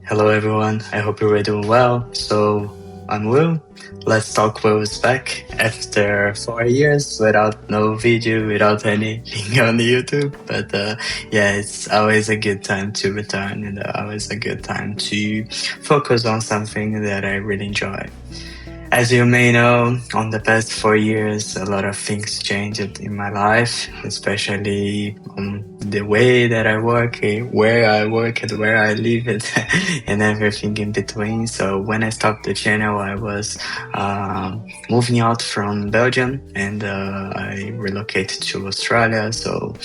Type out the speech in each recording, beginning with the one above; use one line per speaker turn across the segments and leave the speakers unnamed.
Hello everyone, I hope you are doing well. So, I'm Will. Let's Talk Will is back after 4 years without no video, without anything on YouTube. But yeah, it's always a good time to return and always a good time to focus on something that I really enjoy. As you may know, on the past 4 years, a lot of things changed in my life, especially on the way that I work, where I work, and where I live, and everything in between. So when I stopped the channel, I was moving out from Belgium, and I relocated to Australia. So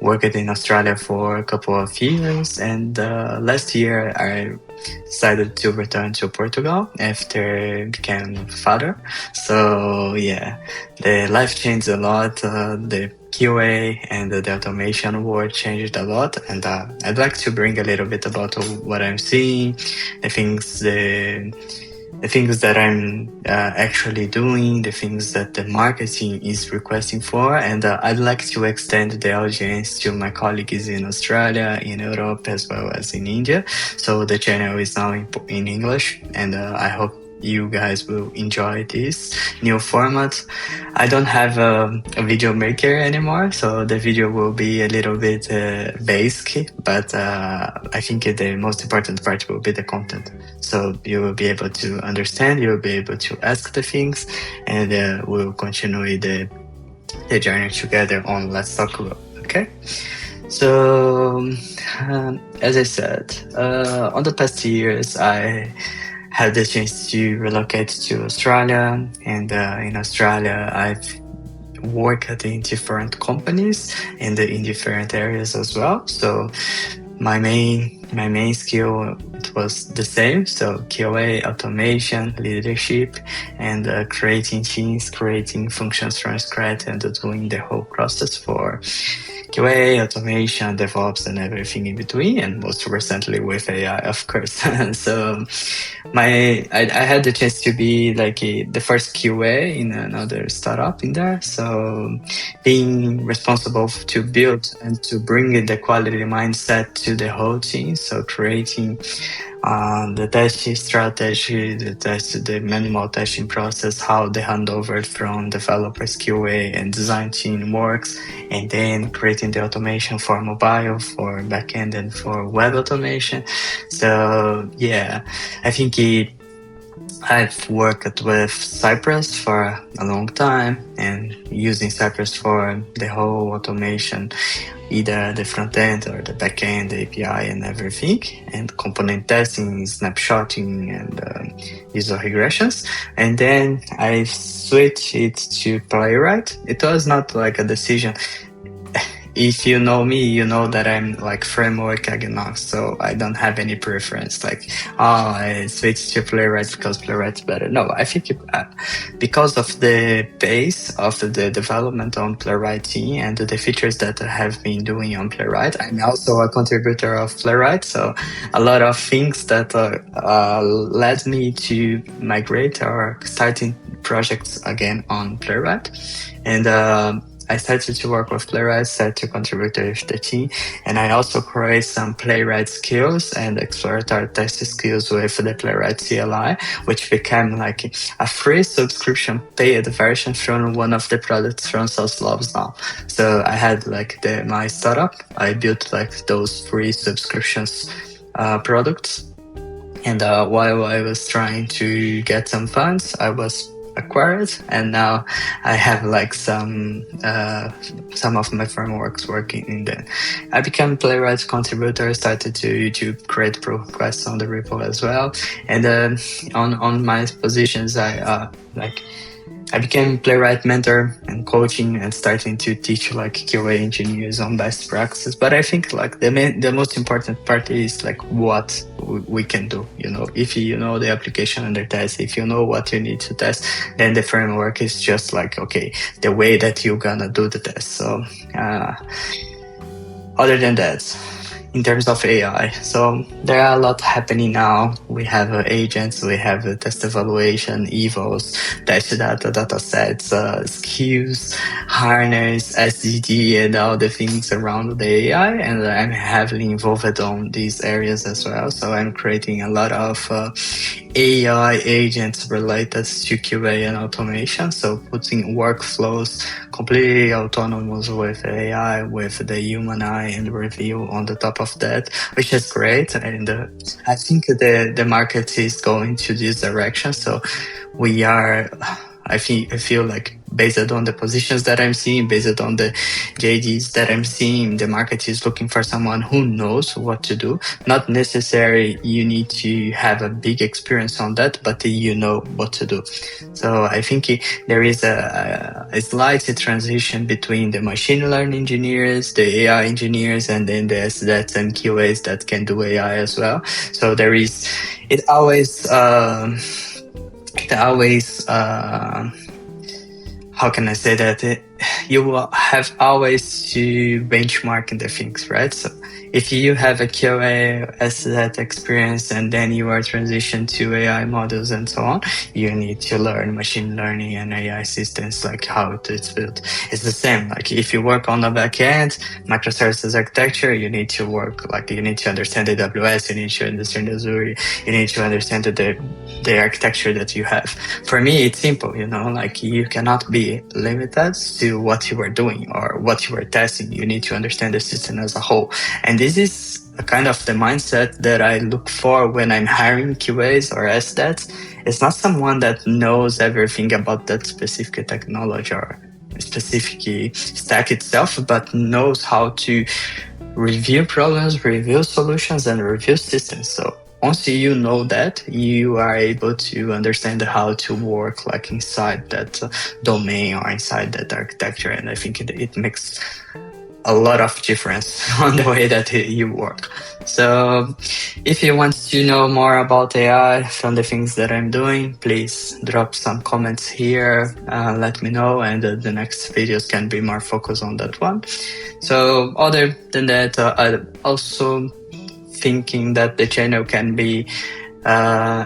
worked in Australia for a couple of years, and last year I decided to return to Portugal after became a father. So yeah, the life changed a lot. The QA and the automation world changed a lot, and I'd like to bring a little bit about what I'm seeing, the things, the things that I'm actually doing, the things that the marketing is requesting for, and I'd like to extend the audience to my colleagues in Australia, in Europe, as well as in India. So the channel is now in English, and I hope you guys will enjoy this new format. I don't have a video maker anymore, so the video will be a little bit basic, but I think the most important part will be the content. So you will be able to understand, you will be able to ask the things, and we'll continue the journey together on Let's Talk About, okay? So, as I said, on the past years, I had the chance to relocate to Australia, and in Australia, I've worked in different companies and in different areas as well. So my main skill, it was the same. So QA, automation, leadership, and creating teams, creating functions from scratch, and doing the whole process for QA, automation, DevOps, and everything in between, and most recently with AI, of course. So I had the chance to be like the first QA in another startup in there. So being responsible to build and to bring in the quality mindset to the whole team. So creating the testing strategy, the manual testing process, how the handover from developers, QA, and design team works, and then creating the automation for mobile, for backend, and for web automation. So yeah, I think I've worked with Cypress for a long time and using Cypress for the whole automation, either the front end or the back end, the API and everything, and component testing, snapshotting, and user regressions. And then I switched it to Playwright. It was not like a decision. If you know me, you know that I'm like framework agnostic, so I don't have any preference. Like, oh, I switched to Playwright because Playwright's better. No, I think because of the base of the development on Playwright team and the features that I have been doing on Playwright, I'm also a contributor of Playwright. So a lot of things that led me to migrate or starting projects again on Playwright. And I started to work with Playwright, started to contribute to the team, and I also create some Playwright skills and exploratory test skills with the Playwright CLI, which became like a free subscription paid version from one of the products from Sauce Labs now. So I had like my startup, I built like those free subscriptions products, and while I was trying to get some funds, I was acquired, and now I have like some of my frameworks working in there. I became Playwright contributor, started to create pull requests on the repo as well, and on my positions I became Playwright mentor and coaching and starting to teach like QA engineers on best practices. But I think like the most important part is like what we can do. If you know the application under test, if you know what you need to test, then the framework is just like, okay, the way that you're gonna do the test. So other than that, in terms of AI. So there are a lot happening now. We have agents, we have test evaluation, evals, test data sets, skills, harness, SDD, and all the things around the AI. And I'm heavily involved on these areas as well. So I'm creating a lot of AI agents related to QA and automation. So putting workflows completely autonomous with AI, with the human eye and review on the top of that, which is great. And I think the market is going to this direction. So we are, I feel like based on the positions that I'm seeing, based on the JDs that I'm seeing, the market is looking for someone who knows what to do. Not necessarily you need to have a big experience on that, but you know what to do. So I think there is a slight transition between the machine learning engineers, the AI engineers, and then the SDETs and QAs that can do AI as well. So there is, it always, it always, how can I say that? You will have always to benchmark the things, right? So if you have a QA as that experience and then you are transition to AI models and so on, you need to learn machine learning and AI systems, like how it is built. It's the same. Like if you work on the back end, microservices architecture, you need to work, like you need to understand AWS, you need to understand Azure, you need to understand the architecture that you have. For me, it's simple, like you cannot be limited to what you are doing or what you are testing. You need to understand the system as a whole. And this is a kind of the mindset that I look for when I'm hiring QAs or SDETs. It's not someone that knows everything about that specific technology or specific stack itself, but knows how to review problems, review solutions, and review systems. So once you know that, you are able to understand how to work like inside that domain or inside that architecture. And I think it makes a lot of difference on the way that you work. So if you want to know more about AI from the things that I'm doing, please drop some comments here, let me know, and the next videos can be more focused on that one. So other than that, I also thinking that the channel can be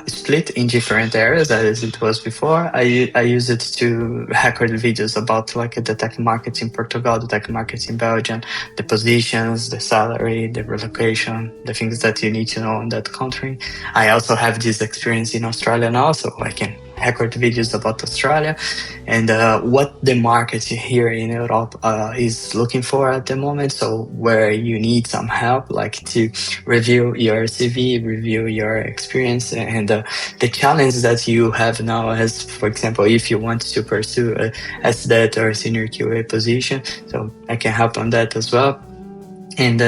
split in different areas as it was before. I use it to record videos about like the tech market in Portugal, the tech market in Belgium, the positions, the salary, the relocation, the things that you need to know in that country. I also have this experience in Australia now, so I can record videos about Australia and what the market here in Europe is looking for at the moment. So where you need some help, like to review your CV, review your experience, and the challenge that you have now as, for example, if you want to pursue a SDET or senior QA position. So I can help on that as well. And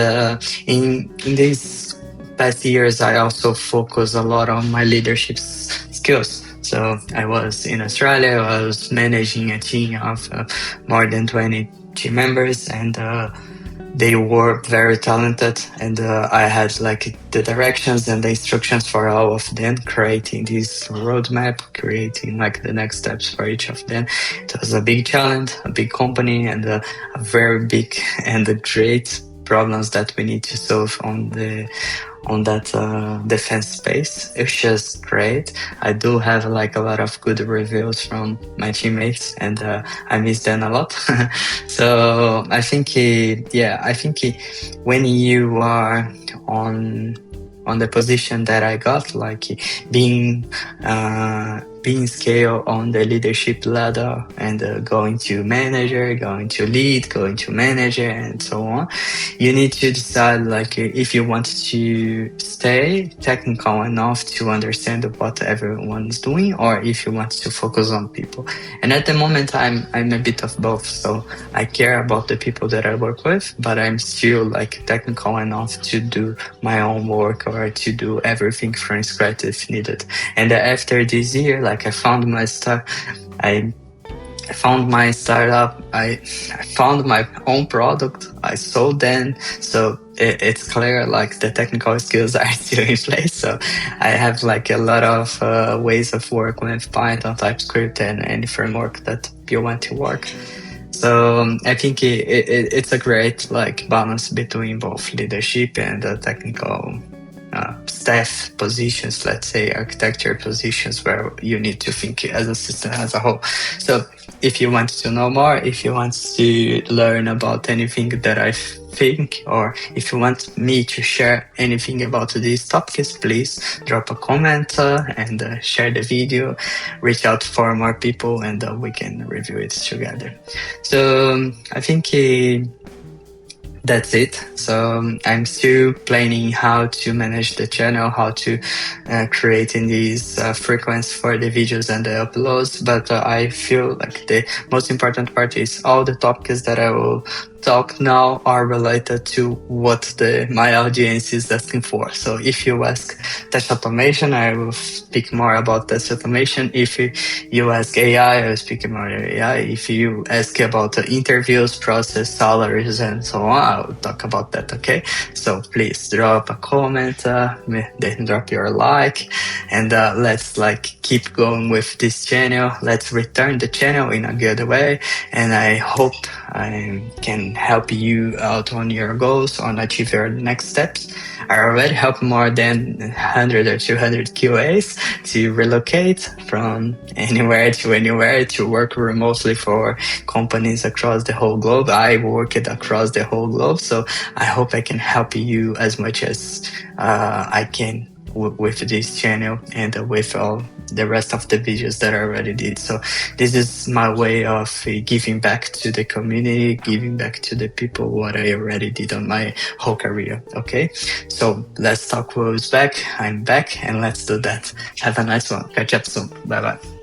in these past years, I also focus a lot on my leadership skills. So I was in Australia, I was managing a team of more than 20 team members, and they were very talented. And I had like the directions and the instructions for all of them, creating this roadmap, creating like the next steps for each of them. It was a big challenge, a big company, and a very big and great problems that we need to solve on that defense space. It's just great. I do have like a lot of good reviews from my teammates, and I miss them a lot. So I think, when you are on the position that I got, like being scale on the leadership ladder and going to manager, going to lead, going to manager, and so on, you need to decide like if you want to stay technical enough to understand what everyone's doing, or if you want to focus on people. And at the moment, I'm a bit of both. So I care about the people that I work with, but I'm still like technical enough to do my own work or to do everything from scratch if needed. And after this year, like I found my startup, I found my own product, I sold them. So it's clear like the technical skills are still in place. So I have like a lot of ways of work with Python, TypeScript, and any framework that you want to work. So I think it's a great like balance between both leadership and technical staff positions, let's say architecture positions, where you need to think as a system as a whole. So if you want to know more, if you want to learn about anything that I think, or if you want me to share anything about these topics, please drop a comment and share the video, reach out for more people, and we can review it together. So I think that's it. So I'm still planning how to manage the channel, how to creating these frequencies for the videos and the uploads. But I feel like the most important part is all the topics that I will talk now are related to what my audience is asking for. So if you ask test automation, I will speak more about test automation. If you ask AI, I will speak more AI. If you ask about the interviews, process, salaries, and so on, I will talk about that. Okay. So please drop a comment, then drop your like, and let's like keep going with this channel. Let's return the channel in a good way. And I hope I can help you out on your goals, on achieve your next steps. I already help more than 100 or 200 QAs to relocate from anywhere to work remotely for companies across the whole globe. I worked across the whole globe, so I hope I can help you as much as I can with this channel and with all the rest of the videos that I already did. So this is my way of giving back to the community, giving back to the people what I already did on my whole career. Okay, so let's talk who's back. I'm back, and let's do that. Have a nice one. Catch up soon. Bye bye.